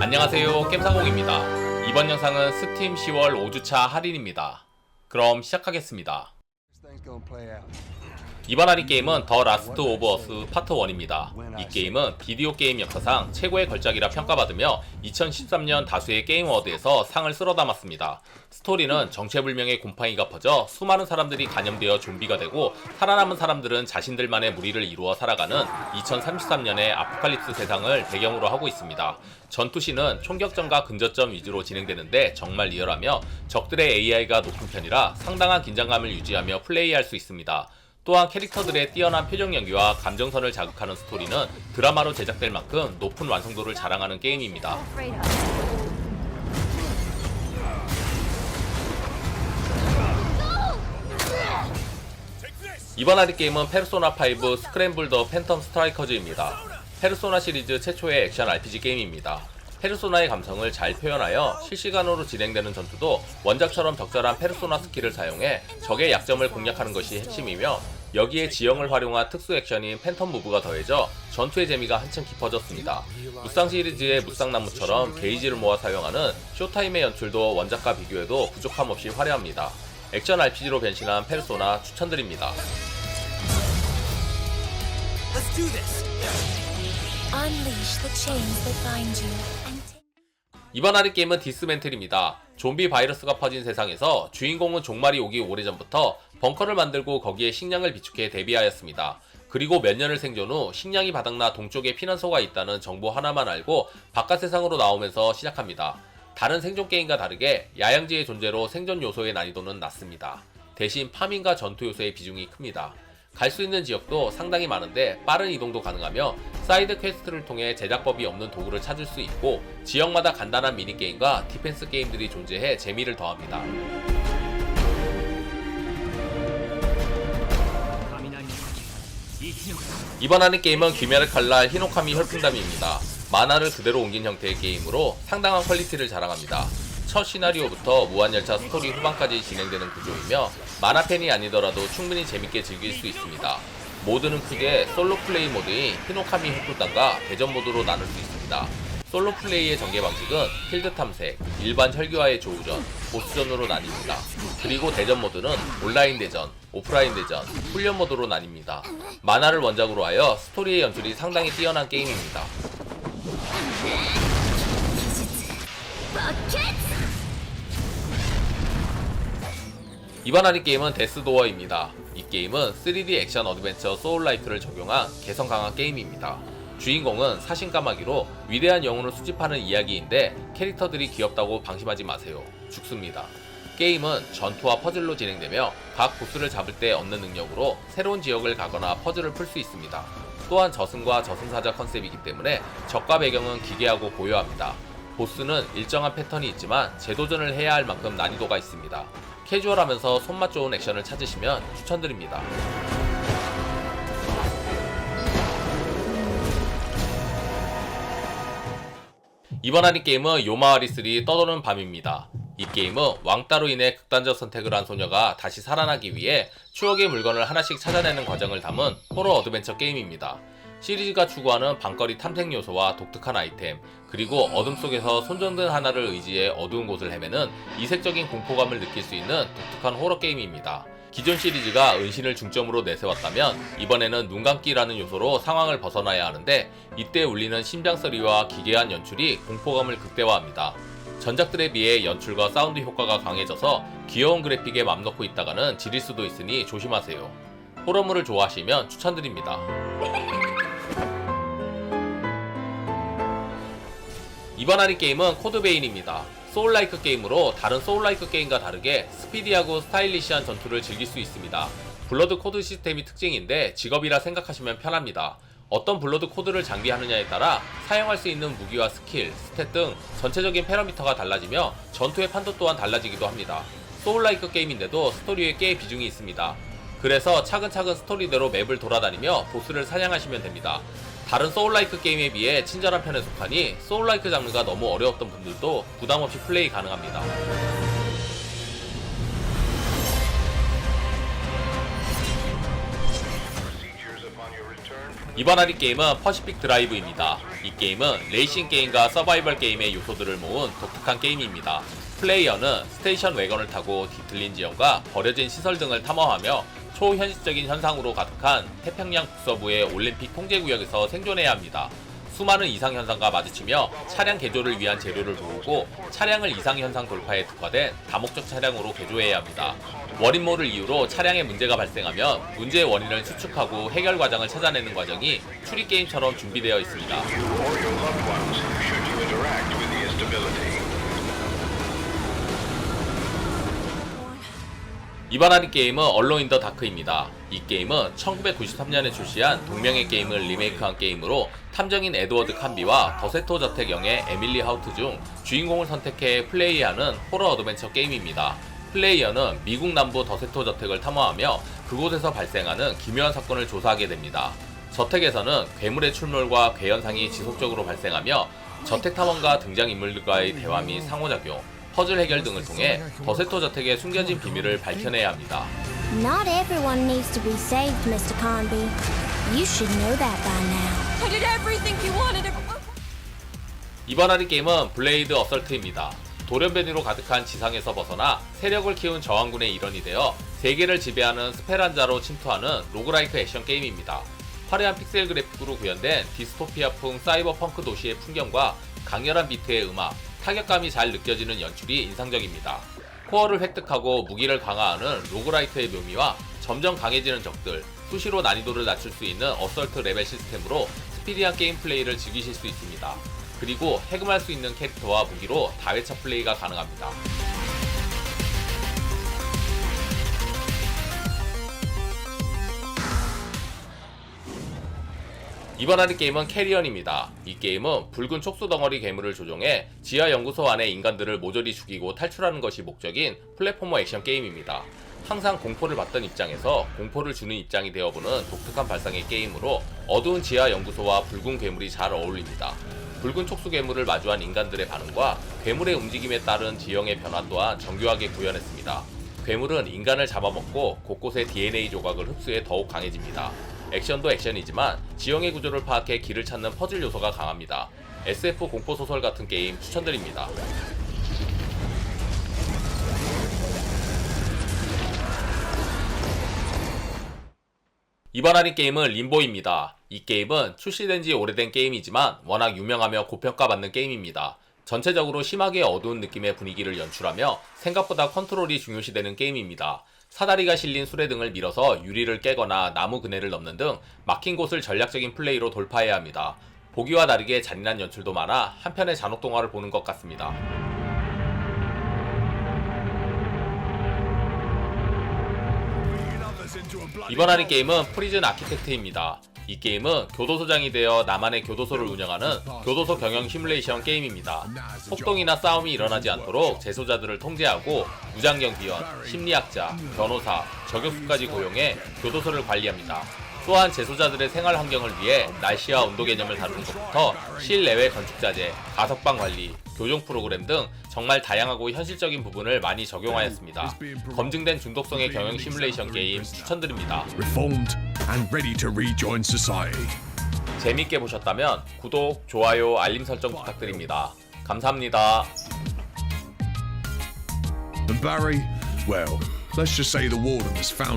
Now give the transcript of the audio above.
안녕하세요, 겜사공입니다. 이번 영상은 스팀 10월 5주차 할인입니다. 그럼 시작하겠습니다. 이번 할인 게임은 더 라스트 오브 어스 파트 1입니다. 이 게임은 비디오 게임 역사상 최고의 걸작이라 평가받으며 2013년 다수의 게임 어워드에서 상을 쓸어 담았습니다. 스토리는 정체불명의 곰팡이가 퍼져 수많은 사람들이 감염되어 좀비가 되고 살아남은 사람들은 자신들만의 무리를 이루어 살아가는 2033년의 아포칼립스 세상을 배경으로 하고 있습니다. 전투시는 총격전과 근접전 위주로 진행되는데 정말 리얼하며 적들의 AI가 높은 편이라 상당한 긴장감을 유지하며 플레이할 수 있습니다. 또한 캐릭터들의 뛰어난 표정 연기와 감정선을 자극하는 스토리는 드라마로 제작될 만큼 높은 완성도를 자랑하는 게임입니다. 이번 할인 게임은 페르소나5 스크램블 더 팬텀 스트라이커즈입니다. 페르소나 시리즈 최초의 액션 RPG 게임입니다. 페르소나의 감성을 잘 표현하여 실시간으로 진행되는 전투도 원작처럼 적절한 페르소나 스킬을 사용해 적의 약점을 공략하는 것이 핵심이며 여기에 지형을 활용한 특수 액션인 팬텀 무브가 더해져 전투의 재미가 한층 깊어졌습니다. 무쌍 시리즈의 무쌍나무처럼 게이지를 모아 사용하는 쇼타임의 연출도 원작과 비교해도 부족함 없이 화려합니다. 액션 RPG로 변신한 페르소나 추천드립니다. 이번 할인 게임은 디스맨틀입니다. 좀비 바이러스가 퍼진 세상에서 주인공은 종말이 오기 오래전부터 벙커를 만들고 거기에 식량을 비축해 대비하였습니다. 그리고 몇 년을 생존 후 식량이 바닥나 동쪽에 피난소가 있다는 정보 하나만 알고 바깥 세상으로 나오면서 시작합니다. 다른 생존 게임과 다르게 야영지의 존재로 생존 요소의 난이도는 낮습니다. 대신 파밍과 전투 요소의 비중이 큽니다. 갈 수 있는 지역도 상당히 많은데 빠른 이동도 가능하며 사이드 퀘스트를 통해 제작법이 없는 도구를 찾을 수 있고 지역마다 간단한 미니게임과 디펜스 게임들이 존재해 재미를 더합니다. 이번 하는 게임은 귀멸의 칼날 히노카미 혈풍담입니다. 만화를 그대로 옮긴 형태의 게임으로 상당한 퀄리티를 자랑합니다. 첫 시나리오부터 무한열차 스토리 후반까지 진행되는 구조이며 만화 팬이 아니더라도 충분히 재밌게 즐길 수 있습니다. 모드는 크게 솔로 플레이 모드인 히노카미 흑불단과 대전 모드로 나눌 수 있습니다. 솔로 플레이의 전개 방식은 필드 탐색, 일반 혈기와의 조우전, 보스전으로 나뉩니다. 그리고 대전 모드는 온라인 대전, 오프라인 대전, 훈련 모드로 나뉩니다. 만화를 원작으로 하여 스토리의 연출이 상당히 뛰어난 게임입니다. 이번 할인 게임은 데스도어입니다. 이 게임은 3D 액션 어드벤처 소울라이크를 적용한 개성 강한 게임입니다. 주인공은 사신 까마귀로 위대한 영혼을 수집하는 이야기인데 캐릭터들이 귀엽다고 방심하지 마세요. 죽습니다. 게임은 전투와 퍼즐로 진행되며 각 보스를 잡을 때 얻는 능력으로 새로운 지역을 가거나 퍼즐을 풀 수 있습니다. 또한 저승과 저승사자 컨셉이기 때문에 적과 배경은 기괴하고 고요합니다. 보스는 일정한 패턴이 있지만 재도전을 해야 할 만큼 난이도가 있습니다. 캐주얼하면서 손맛 좋은 액션을 찾으시면 추천드립니다. 이번 할인 게임은 요마와리3 떠도는 밤입니다. 이 게임은 왕따로 인해 극단적 선택을 한 소녀가 다시 살아나기 위해 추억의 물건을 하나씩 찾아내는 과정을 담은 호러 어드벤처 게임입니다. 시리즈가 추구하는 방거리 탐색 요소와 독특한 아이템, 그리고 어둠 속에서 손전등 하나를 의지해 어두운 곳을 헤매는 이색적인 공포감을 느낄 수 있는 독특한 호러 게임입니다. 기존 시리즈가 은신을 중점으로 내세웠다면 이번에는 눈감기라는 요소로 상황을 벗어나야 하는데 이때 울리는 심장소리와 기괴한 연출이 공포감을 극대화합니다. 전작들에 비해 연출과 사운드 효과가 강해져서 귀여운 그래픽에 맘 놓고 있다가는 지릴 수도 있으니 조심하세요. 호러물을 좋아하시면 추천드립니다. 이번 할인 게임은 코드베인입니다. 소울라이크 게임으로 다른 소울라이크 게임과 다르게 스피디하고 스타일리시한 전투를 즐길 수 있습니다. 블러드 코드 시스템이 특징인데 직업이라 생각하시면 편합니다. 어떤 블러드 코드를 장비하느냐에 따라 사용할 수 있는 무기와 스킬, 스탯 등 전체적인 패러미터가 달라지며 전투의 판도 또한 달라지기도 합니다. 소울라이크 게임인데도 스토리에 꽤 비중이 있습니다. 그래서 차근차근 스토리대로 맵을 돌아다니며 보스를 사냥하시면 됩니다. 다른 소울라이크 게임에 비해 친절한 편에 속하니 소울라이크 장르가 너무 어려웠던 분들도 부담없이 플레이 가능합니다. 이번 할인 게임은 퍼시픽 드라이브입니다. 이 게임은 레이싱 게임과 서바이벌 게임의 요소들을 모은 독특한 게임입니다. 플레이어는 스테이션 웨건을 타고 뒤틀린 지형과 버려진 시설 등을 탐험하며 초현실적인 현상으로 가득한 태평양 북서부의 올림픽 통제구역에서 생존해야 합니다. 수많은 이상현상과 마주치며 차량 개조를 위한 재료를 모으고 차량을 이상현상 돌파에 특화된 다목적 차량으로 개조해야 합니다. 원인모를 이유로 차량에 문제가 발생하면 문제의 원인을 추측하고 해결 과정을 찾아내는 과정이 추리게임처럼 준비되어 있습니다. 이번 할인 게임은 얼론 인 더 다크입니다. 이 게임은 1993년에 출시한 동명의 게임을 리메이크한 게임으로 탐정인 에드워드 칸비와 더세토 저택영의 에밀리 하우트 중 주인공을 선택해 플레이하는 호러 어드벤처 게임입니다. 플레이어는 미국 남부 더세토 저택을 탐험하며 그곳에서 발생하는 기묘한 사건을 조사하게 됩니다. 저택에서는 괴물의 출몰과 괴현상이 지속적으로 발생하며 저택 탐험가 등장인물들과의 대화 및 상호작용, 퍼즐 해결 등을 통해 더세토 저택의 숨겨진 비밀을 밝혀내야 합니다. Not everyone needs to be saved, Mr. Conby. You should know that by now. I did everything you wanted. 이번 할인 게임은 블레이드 어설트입니다. 돌연변이로 가득한 지상에서 벗어나 세력을 키운 저항군의 일원이 되어 세계를 지배하는 스페란자로 침투하는 로그라이크 액션 게임입니다. 화려한 픽셀 그래픽으로 구현된 디스토피아풍 사이버펑크 도시의 풍경과 강렬한 비트의 음악, 타격감이 잘 느껴지는 연출이 인상적입니다. 코어를 획득하고 무기를 강화하는 로그라이트의 묘미와 점점 강해지는 적들, 수시로 난이도를 낮출 수 있는 어설트 레벨 시스템으로 스피디한 게임 플레이를 즐기실 수 있습니다. 그리고 해금할 수 있는 캐릭터와 무기로 다회차 플레이가 가능합니다. 이번 할인 게임은 캐리언입니다. 이 게임은 붉은 촉수덩어리 괴물을 조종해 지하 연구소 안의 인간들을 모조리 죽이고 탈출하는 것이 목적인 플랫포머 액션 게임입니다. 항상 공포를 받던 입장에서 공포를 주는 입장이 되어보는 독특한 발상의 게임으로 어두운 지하 연구소와 붉은 괴물이 잘 어울립니다. 붉은 촉수 괴물을 마주한 인간들의 반응과 괴물의 움직임에 따른 지형의 변화 또한 정교하게 구현했습니다. 괴물은 인간을 잡아먹고 곳곳의 DNA 조각을 흡수해 더욱 강해집니다. 액션도 액션이지만 지형의 구조를 파악해 길을 찾는 퍼즐 요소가 강합니다. SF 공포소설 같은 게임 추천드립니다. 이번 할인 게임은 림보입니다. 이 게임은 출시된 지 오래된 게임이지만 워낙 유명하며 고평가받는 게임입니다. 전체적으로 심하게 어두운 느낌의 분위기를 연출하며 생각보다 컨트롤이 중요시되는 게임입니다. 사다리가 실린 수레등을 밀어서 유리를 깨거나 나무 그네를 넘는 등 막힌 곳을 전략적인 플레이로 돌파해야 합니다. 보기와 다르게 잔인한 연출도 많아 한편의 잔혹동화를 보는 것 같습니다. 이번 할인 게임은 프리즌 아키텍트입니다. 이 게임은 교도소장이 되어 나만의 교도소를 운영하는 교도소 경영 시뮬레이션 게임입니다. 폭동이나 싸움이 일어나지 않도록 재소자들을 통제하고 무장경비원, 심리학자, 변호사, 저격수까지 고용해 교도소를 관리합니다. 또한 재소자들의 생활 환경을 위해 날씨와 온도 개념을 다루는 것부터 실내외 건축자재, 가석방 관리, 교정 프로그램 등 정말 다양하고 현실적인 부분을 많이 적용하였습니다. 검증된 중독성의 경영 시뮬레이션 게임 추천드립니다. 재밌게 보셨다면 구독, 좋아요, 알림 설정 부탁드립니다. 감사합니다. And Barry, well, let's just say the warden has found